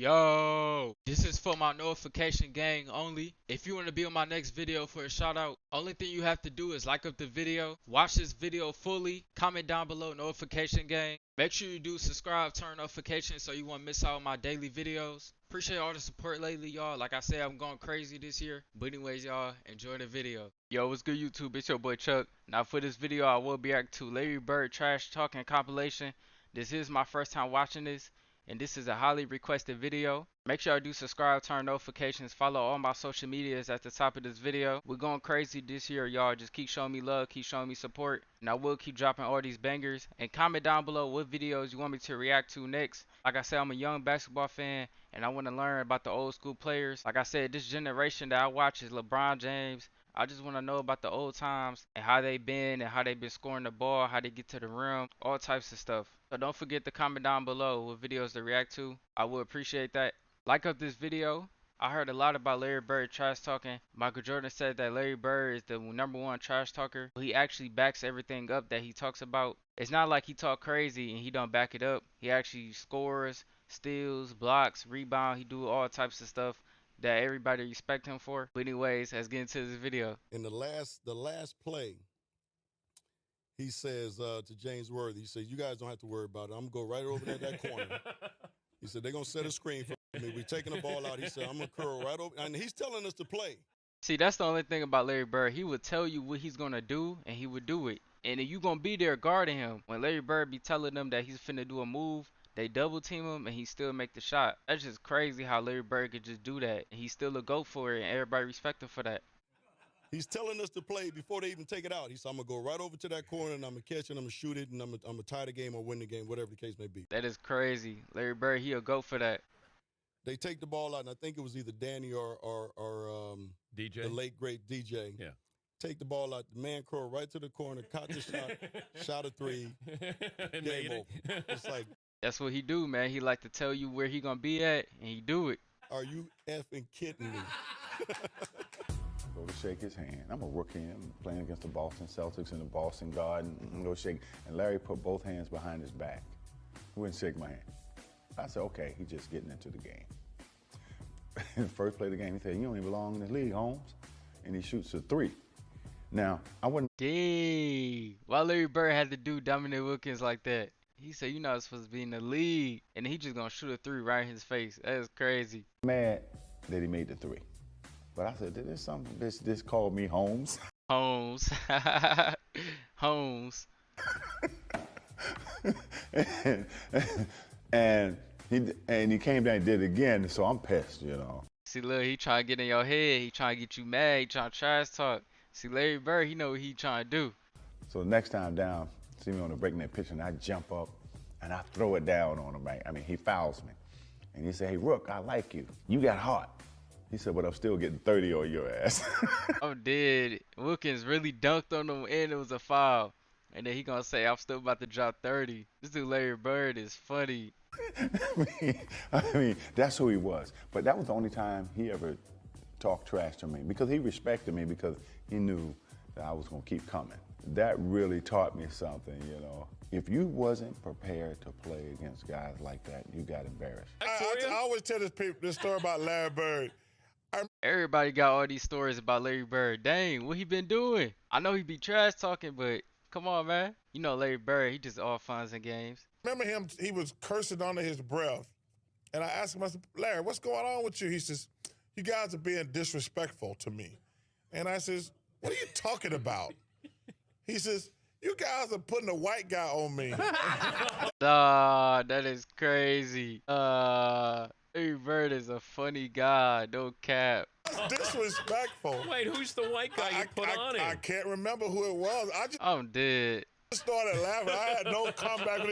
Yo, this is for my notification gang only. If you want to be on my next video for a shout out, only thing you have to do is like up the video, watch this video fully, comment down below notification gang. Make sure you do subscribe, turn notifications so you won't miss out on my daily videos. Appreciate all the support lately, y'all. Like I said, I'm going crazy this year. But anyways, y'all, enjoy the video. Yo, what's good YouTube? It's your boy Chuck. Now for this video, I will be reacting to Larry Bird Trash Talking Compilation. This is my first time watching this, and this is a highly requested video. Make sure I do subscribe, turn notifications, follow all my social medias at the top of this video. We're going crazy this year, y'all. Just keep showing me love, keep showing me support, and I will keep dropping all these bangers. And comment down below what videos you want me to react to next. Like I said, I'm a young basketball fan, and I want to learn about the old school players. Like I said, this generation that I watch is LeBron James. I just want to know about the old times and how they been and how they been scoring the ball, how they get to the rim, all types of stuff. So don't forget to comment down below what videos to react to. I would appreciate that. Like up this video. I heard a lot about Larry Bird trash talking. Michael Jordan said that Larry Bird is the #1 trash talker. He actually backs everything up that he talks about. It's not like he talk crazy and he don't back it up. He actually scores, steals, blocks, rebound. He do all types of stuff that everybody respect him for. But anyways, let's get into this video. In the last play, he says to James Worthy, he says, "You guys don't have to worry about it. I'm gonna go right over there that corner." He said, "They're gonna set a screen for me. We're taking the ball out." He said, "I'm gonna curl right over," and he's telling us to play. See, that's the only thing about Larry Bird. He would tell you what he's gonna do, and he would do it. And if you gonna be there guarding him, when Larry Bird be telling them that he's finna do a move, they double team him and he still make the shot. That's just crazy how Larry Bird could just do that. And he still a go for it, and everybody respect him for that. He's telling us to play before they even take it out. He said, "I'm gonna go right over to that corner and I'm gonna catch it, and I'm gonna shoot it, and I'm gonna tie the game or win the game, whatever the case may be." That is crazy. Larry Bird, he'll go for that. They take the ball out, and I think it was either Danny or DJ, the late great DJ. Yeah. Take the ball out, the man curl right to the corner, caught the shot, shot a three, and game over. It's like, That's what he do, man. He like to tell you where he gonna be at, and he do it. are you effing kidding me? Go to shake his hand. I'm a rookie. I'm playing against the Boston Celtics in the Boston Garden. Go shake. And Larry put both hands behind his back. He wouldn't shake my hand. I said, okay, he's just getting into the game. In the first play of the game, he said, "You don't even belong in this league, Holmes." And he shoots a three. Now, I wouldn't. Dang. Why Larry Bird had to do Dominic Wilkins like that? He said, "You're not supposed to be in the league." And he just gonna shoot a three right in his face. That is crazy. Mad that he made the three. But I said, "There's something, this called me Holmes." Holmes. Holmes. and he came down and did it again, so I'm pissed, you know. See, look, he trying to get in your head. He trying to get you mad. He trying to trash talk. See, Larry Bird, he know what he trying to do. So next time down, see me on the breakneck pitch, and I jump up and I throw it down on him, right? I mean, he fouls me. And he said, "Hey, Rook, I like you. You got hot." He said, "But I'm still getting 30 on your ass." I'm dead. Wilkins really dunked on him and it was a foul. And then he gonna say, "I'm still about to drop 30. This dude Larry Bird is funny. I mean, that's who he was. But that was the only time he ever talked trash to me, because he respected me, because he knew that I was gonna keep coming. That really taught me something, you know. If you wasn't prepared to play against guys like that, you got embarrassed. I always tell this story about Larry Bird. Everybody got all these stories about Larry Bird. Dang, what he been doing? I know he be trash talking, but come on, man. You know Larry Bird, he just all fun and games. Remember him, he was cursing under his breath. And I asked him, I said, "Larry, what's going on with you?" He says, "You guys are being disrespectful to me." And I says, "What are you talking about?" He says, "You guys are putting a white guy on me." That is crazy. Larry Bird is a funny guy, no cap. Disrespectful. Wait, who's the white guy you put on him? I can't remember who it was. I'm dead. Started laughing. I had no comeback when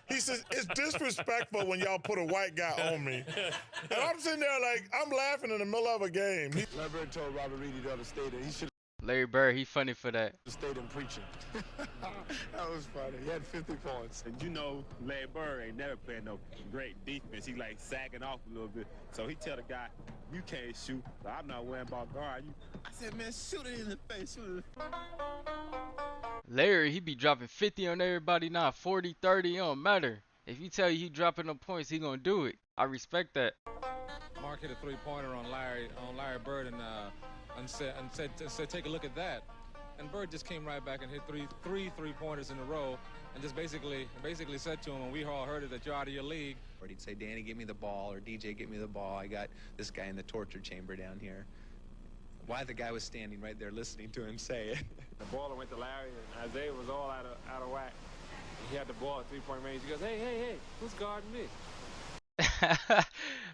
he says, "It's disrespectful when y'all put a white guy on me." And I'm sitting there like, I'm laughing in the middle of a game. Lebron told Robert Reedy the other state that he should Larry Bird, he funny for that. have stayed in preaching. That was funny. He had 50 points. And you know, Larry Bird ain't never playing no great defense. He like sagging off a little bit. So he tell the guy, "You can't shoot, so I'm not worrying about guard you." I said, "Man, shoot it in the face, shoot it." Larry, he be dropping 50 on everybody now, 40, 30, it don't matter. If you tell you he dropping them points, he gonna do it. I respect that. Mark hit a three-pointer on Larry Bird and said take a look at that. And Bird just came right back and hit three three-pointers in a row, and just basically said to him, and we all heard it, that you're out of your league. Or he'd say, Danny, give me the ball, or DJ, give me the ball. I got this guy in the torture chamber down here. Why the guy was standing right there listening to him say it. The baller went to Larry, and Isaiah was all out of whack. He had the ball at three-point range. He goes, hey, who's guarding me?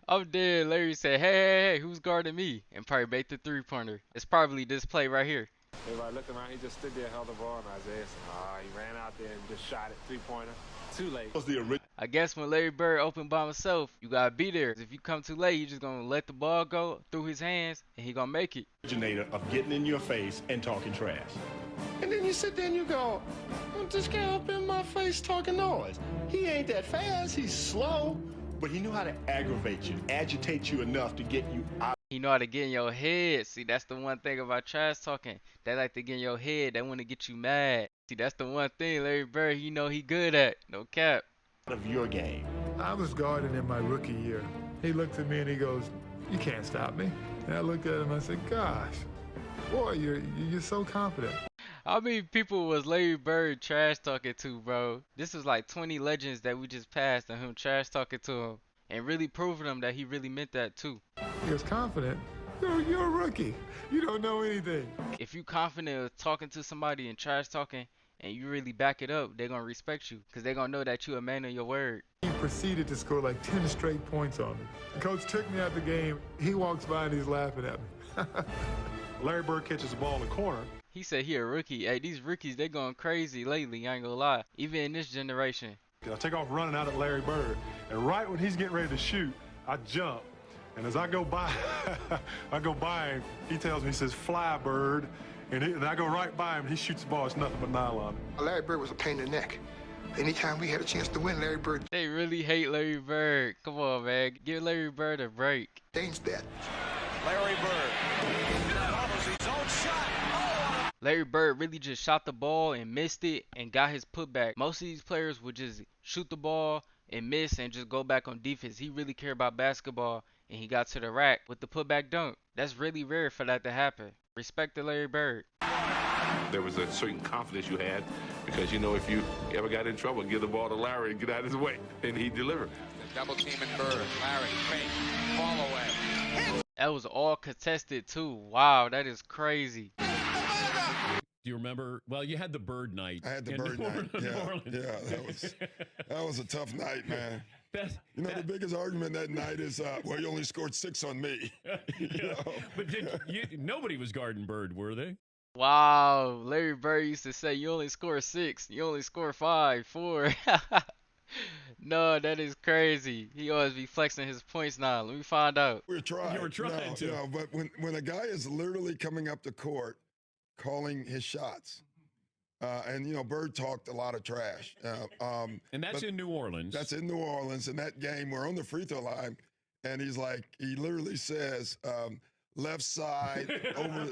I'm dead. Larry said, hey, who's guarding me? And probably made the three-pointer. It's probably this play right here. Everybody looked around. He just stood there, held the ball, and Isaiah said, he ran out there and just shot it, three-pointer. Too late. I guess when Larry Bird opened by himself, you gotta be there. If you come too late, you just gonna let the ball go through his hands, and he gonna make it. Originator of getting in your face and talking trash. And then you sit there and you go, well, this guy up in my face talking noise. He ain't that fast, he's slow, but he knew how to aggravate you, agitate you enough to get you out. He know how to get in your head. See, that's the one thing about trash talking. They like to get in your head. They want to get you mad. See, that's the one thing Larry Bird, he know he good at. No cap. Of your game. I was guarding in my rookie year. He looked at me and he goes, you can't stop me. And I looked at him and I said, gosh, boy, you're so confident. How many people was Larry Bird trash talking to, bro? This is like 20 legends that we just passed and him trash talking to him. And really proving him that he really meant that too. He was confident. You're a rookie. You don't know anything. If you confident of talking to somebody and trash talking and you really back it up, they're going to respect you because they're going to know that you a man of your word. He proceeded to score like 10 straight points on me. The coach took me out the game. He walks by and he's laughing at me. Larry Bird catches the ball in the corner. He said he a rookie. Hey, these rookies, they going crazy lately, I ain't gonna lie. Even in this generation. I take off running out at Larry Bird, and right when he's getting ready to shoot, I jump. And as I go by, him, he tells me, he says, fly, Bird. And I go right by him, and he shoots the ball. It's nothing but nylon. Larry Bird was a pain in the neck. Anytime we had a chance to win, Larry Bird They really hate Larry Bird. Come on, man. Give Larry Bird a break. changed that. Larry Bird. That offers his own shot. Oh! Larry Bird really just shot the ball and missed it and got his putback. Most of these players would just shoot the ball and miss and just go back on defense. He really cared about basketball and he got to the rack with the putback dunk. That's really rare for that to happen. Respect to Larry Bird. There was a certain confidence you had because, you know, if you ever got in trouble, give the ball to Larry and get out of his way, and he delivered. Double teaming Bird. Larry, fake, fall away. That was all contested too. Wow, that is crazy. Do you remember? Well, you had the Bird night. I had the Bird night. Yeah, that was a tough night, man. The biggest argument that night is, well, you only scored 6 on me. But nobody was guarding Bird, were they? Wow, Larry Bird used to say you only score 6, you only score 5, 4. No, that is crazy. He always be flexing his points now. Let me find out. We're trying. You were trying to. No, but when a guy is literally coming up the court, calling his shots, and Bird talked a lot of trash. And that's in New Orleans. That's in New Orleans. In that game, we're on the free throw line, and he literally says, left side over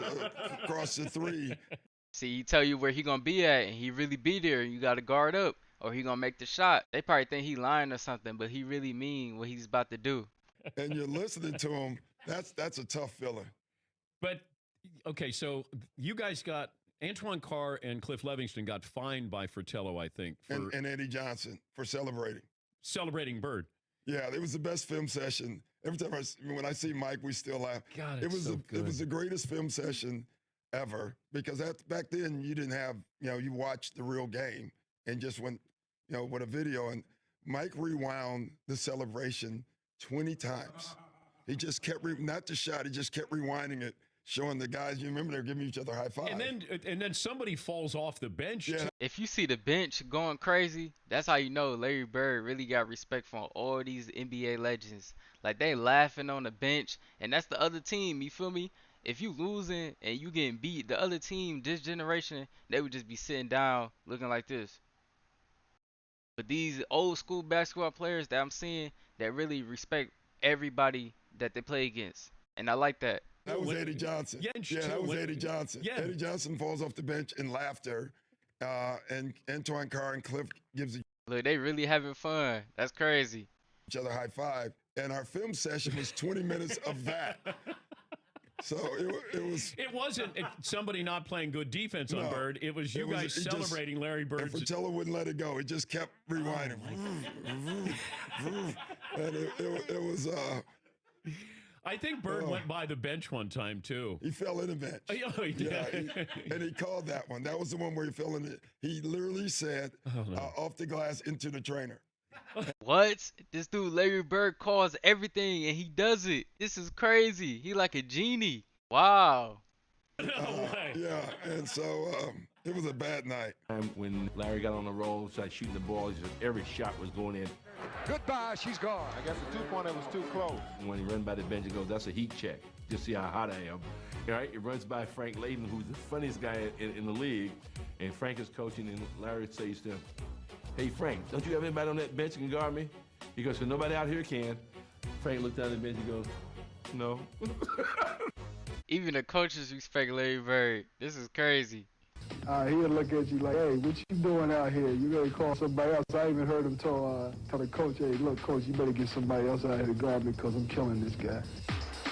across the 3. See, he tell you where he gonna be at, and he really be there. You gotta guard up, or he gonna make the shot. They probably think he lying or something, but he really mean what he's about to do. And you're listening to him. That's a tough feeling. But okay, so you guys got Antoine Carr and Cliff Livingston got fined by Fratello, I think, for and Eddie Johnson for celebrating Bird. Yeah, it was the best film session. Every time when I see Mike, we still laugh. God, it was so good. It was the greatest film session ever because back then you didn't have you watched the real game and just went with a video, and Mike rewound the celebration 20 times. He just kept not the shot. He just kept rewinding it, showing the guys. You remember they're giving each other high five. And then somebody falls off the bench. Yeah. If you see the bench going crazy, that's how you know Larry Bird really got respect from all these NBA legends. Like, they laughing on the bench, and that's the other team, you feel me? If you losing and you getting beat, the other team, this generation, they would just be sitting down looking like this. But these old school basketball players that I'm seeing, that really respect everybody that they play against. And I like that. That was Eddie Johnson. Yeah, that was Eddie Johnson. Yeah. Eddie Johnson falls off the bench in laughter, and Antoine Carr and Cliff gives Look, they really having fun. That's crazy. each other high five. and our film session was 20 minutes of that. So it was. It wasn't somebody not playing good defense on Bird. It was you guys celebrating Larry Bird's. And Fratello wouldn't let it go. It just kept rewinding. And it was. I think Bird went by the bench one time too. He fell in the bench. Oh, he did. Yeah, and he called that one. That was the one where he fell in it. He literally said, "Off the glass into the trainer." What? This dude Larry Bird calls everything and he does it. This is crazy. He like a genie. Wow. Yeah, and so it was a bad night. When Larry got on the roll, started shooting the ball, every shot was going in. Goodbye, she's gone. I guess the 2-pointer was too close. When he ran by the bench, he goes, "That's a heat check. Just see how hot I am." All right, it runs by Frank Layden, who's the funniest guy in the league, and Frank is coaching, and Larry says to him, "Hey, Frank, don't you have anybody on that bench that can guard me?" He goes, "So nobody out here can." Frank looked down at the bench, he goes, "No." Even the coaches respect Larry Bird. This is crazy. He'll look at you like, "Hey, what you doing out here? You better call somebody else." I even heard him tell the coach, "Hey, look, coach, you better get somebody else out here to guard me because I'm killing this guy."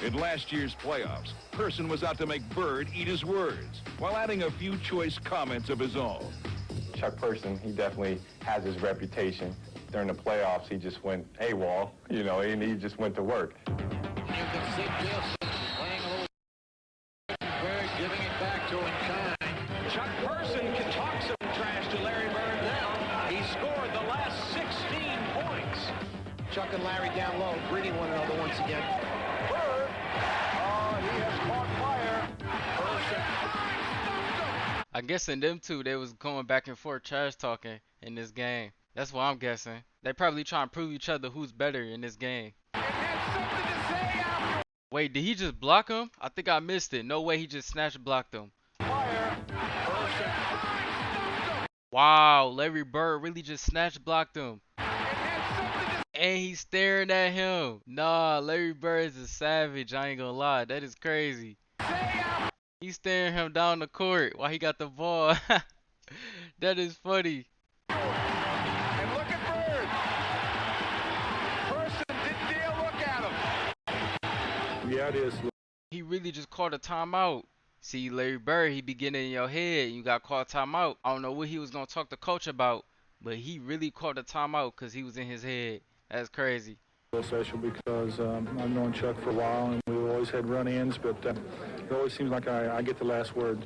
In last year's playoffs, Person was out to make Bird eat his words while adding a few choice comments of his own. Chuck Person, he definitely has his reputation. During the playoffs, he just went AWOL, and he just went to work. You can see Gilson playing a little Bird, giving it back to him kind. Chuck Person can talk some trash to Larry Bird now. He scored the last 16 points. Chuck and Larry down low, greeting one another once again. Bird, he has caught fire. I'm guessing them two, they was going back and forth trash talking in this game. That's what I'm guessing. They probably trying to prove each other who's better in this game. Wait, did he just block him? I think I missed it. No way he just snatch blocked him. Wow, Larry Bird really just snatch blocked him. And he's staring at him. Nah, Larry Bird is a savage. I ain't gonna lie. That is crazy. He's staring him down the court while he got the ball. That is funny. And look at Bird. Person didn't dare look at him. Yeah, it is. He really just called a timeout. See, Larry Bird, he be getting in your head. You got called timeout. I don't know what he was going to talk to coach about, but he really called a timeout because he was in his head. That's crazy. Special because I've known Chuck for a while and we've always had run-ins, but it always seems like I get the last word.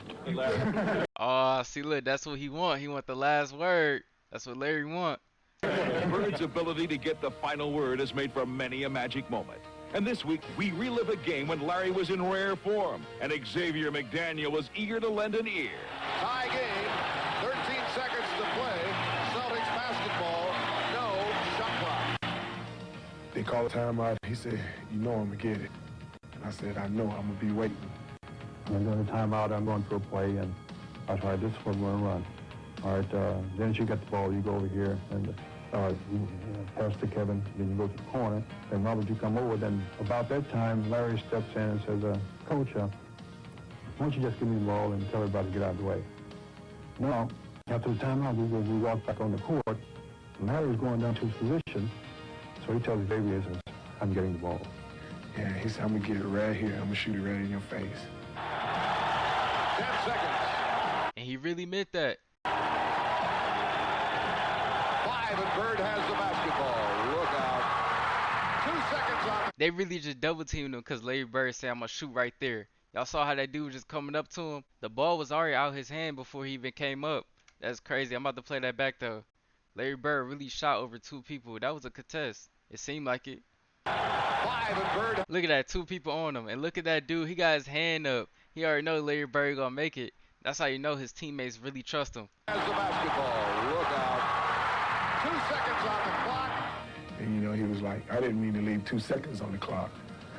Oh, see, look, that's what he want. He want the last word. That's what Larry want. Bird's ability to get the final word has made for many a magic moment. And this week, we relive a game when Larry was in rare form and Xavier McDaniel was eager to lend an ear. Tie game, 13 seconds to play. Celtics basketball, no shot clock. They called a timeout. He said, "You know I'm going to get it." And I said, "I know, I'm going to be waiting." I'm going to timeout. I'm going for a play, and I said, "All right, this is what we're going to run." All right, then you get the ball, you go over here, and you pass to Kevin, then you go to the corner, then Robert, you come over. Then about that time, Larry steps in and says, "Coach, why don't you just give me the ball and tell everybody to get out of the way?" Now, after the timeout, we walk back on the court, and Larry's going down to his position, so he tells Xavier, he says, "I'm getting the ball." Yeah, he said, "I'm going to get it right here. I'm going to shoot it right in your face." 10 seconds. And he really meant that. 5 and Bird has the basketball. Look out. 2 seconds on it. They really just double teamed him because Larry Bird said, "I'm going to shoot right there." Y'all saw how that dude was just coming up to him? The ball was already out his hand before he even came up. That's crazy. I'm about to play that back though. Larry Bird really shot over 2 people. That was a contest. It seemed like it. 5 and Bird. Look at that, 2 people on him. And look at that dude. He got his hand up. He already know Larry Bird gonna make it. That's how you know his teammates really trust him. Has the basketball. Look out. 2 seconds on the clock. And, he was like, "I didn't mean to leave 2 seconds on the clock."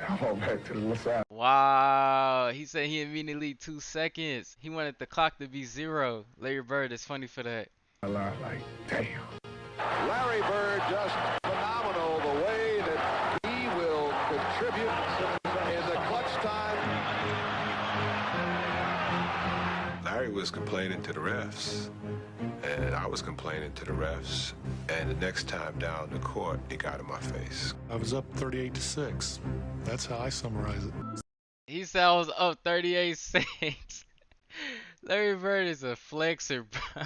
I walked back to the left side. Wow. He said he didn't mean to leave 2 seconds. He wanted the clock to be 0. Larry Bird is funny for that. A lot like, damn. Larry Bird just phenomenal the way that he will contribute in the clutch time. Larry Larry was complaining to the refs, and I was complaining to the refs, and the next time down the court, he got in my face. I was up 38-6. That's how I summarize it. He said I was up 38-6. Larry Bird is a flexer, bro.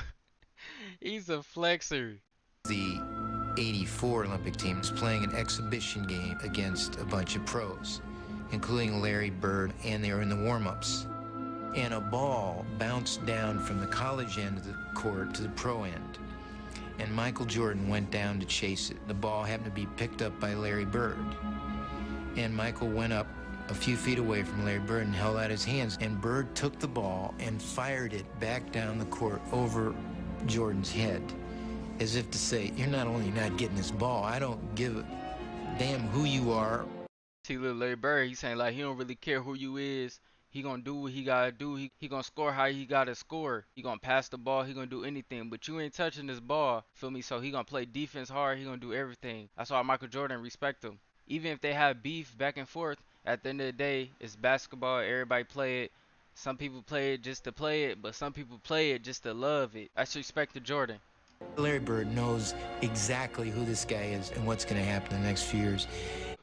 He's a flexer. The 84 Olympic team is playing an exhibition game against a bunch of pros, including Larry Bird, and they were in the warm-ups. And a ball bounced down from the college end of the court to the pro end. And Michael Jordan went down to chase it. The ball happened to be picked up by Larry Bird. And Michael went up a few feet away from Larry Bird and held out his hands. And Bird took the ball and fired it back down the court over Jordan's head, as if to say, you're not only not getting this ball, I don't give a damn who you are. See, little Larry Bird, he's saying like he don't really care who you is. He gonna do what he gotta do. He gonna score how he gotta score. He gonna pass the ball. He gonna do anything. But you ain't touching this ball, feel me? So he gonna play defense hard. He gonna do everything. That's why Michael Jordan respect him. Even if they have beef back and forth, at the end of the day, it's basketball. Everybody play it. Some people play it just to play it, but some people play it just to love it. That's respect to Jordan. Larry Bird knows exactly who this guy is and what's gonna happen in the next few years.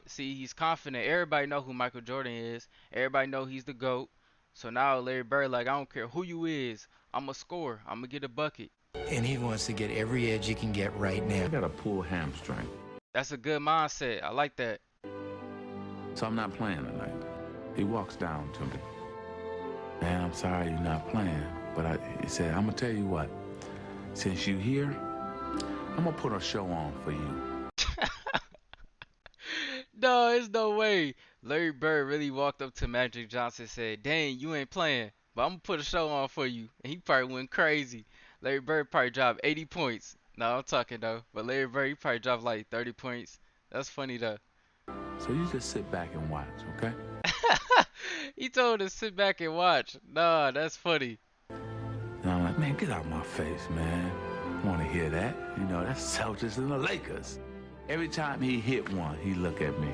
See, he's confident. Everybody know who Michael Jordan is. Everybody know he's the GOAT. So now Larry Bird like, I don't care who you is. I'm a score. I'm going to get a bucket. And he wants to get every edge he can get right now. I got a pulled hamstring, That's a good mindset. I like that. so I'm not playing tonight. He walks down to me. Man, I'm sorry you're not playing. But he said, I'm going to tell you what. Since you here, I'm going to put a show on for you. No, there's no way. Larry Bird really walked up to Magic Johnson and said, dang, you ain't playing, but I'm going to put a show on for you. And he probably went crazy. Larry Bird probably dropped 80 points. No, I'm talking though. But Larry Bird, he probably dropped like 30 points. That's funny though. So you just sit back and watch, okay? He told him to sit back and watch. Nah, that's funny. And I'm like, man, get out of my face, man. I want to hear that. You know, that's Celtics and the Lakers. Every time he hit one, he look at me.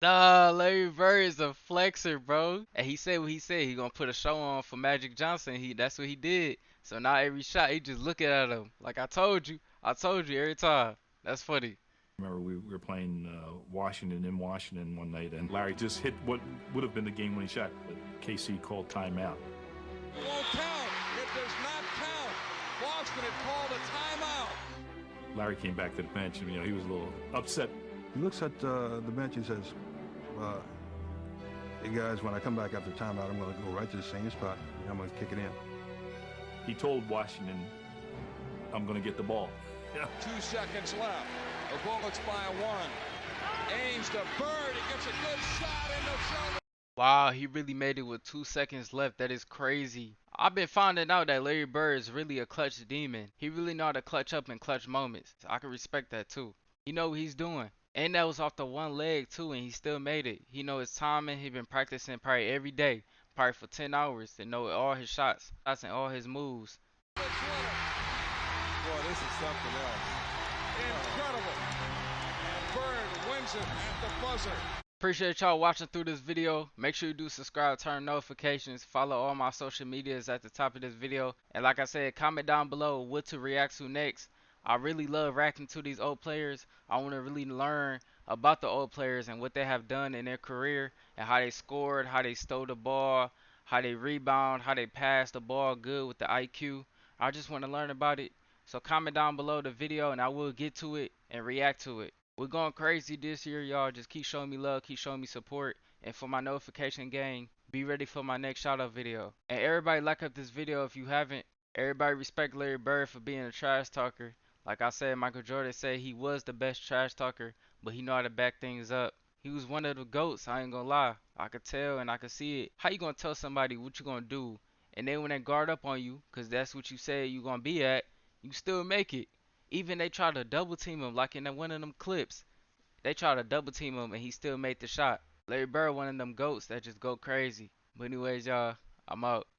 Nah, Larry Bird is a flexer, bro. And he said what he said. He gonna put a show on for Magic Johnson. That's what he did. So now every shot, he just looking at him. Like I told you every time. That's funny. Remember, we were playing Washington in Washington one night, and Larry just hit what would have been the game-winning shot, but KC called timeout. It won't count. It does not count. Boston had called a timeout. Larry came back to the bench, and he was a little upset. He looks at the bench and says, hey guys, when I come back after timeout, I'm going to go right to the same spot, and I'm going to kick it in. He told Washington, I'm going to get the ball. 2 seconds left. The Bullets by 1. Aims to Bird. He gets a good shot in the shoulder. Wow, he really made it with 2 seconds left. That is crazy. I've been finding out that Larry Bird is really a clutch demon. He really know how to clutch up in clutch moments. I can respect that too. He know what he's doing. And that was off the one leg too, and he still made it. He know his timing. He been practicing probably every day, probably for 10 hours to know all his shots and all his moves. Boy, this is something else. Incredible. And Bird wins it at the buzzer. Appreciate y'all watching through this video. Make sure you do subscribe, turn notifications, follow all my social medias at the top of this video. And like I said, comment down below what to react to next. I really love reacting to these old players. I want to really learn about the old players and what they have done in their career and how they scored, how they stole the ball, how they rebound, how they pass the ball good with the IQ. I just want to learn about it. So comment down below the video and I will get to it and react to it. We're going crazy this year, y'all. Just keep showing me love, keep showing me support. And for my notification gang, be ready for my next shout out video. And everybody like up this video if you haven't. Everybody respect Larry Bird for being a trash talker. Like I said, Michael Jordan said he was the best trash talker, but he know how to back things up. He was one of the GOATs, I ain't gonna lie. I could tell and I could see it. How you gonna tell somebody what you gonna do, and then when they guard up on you, cause that's what you said you gonna be at, you still make it. Even they try to double team him, like in one of them clips. They try to double team him and he still made the shot. Larry Bird, one of them GOATs that just go crazy. But anyways, y'all, I'm out.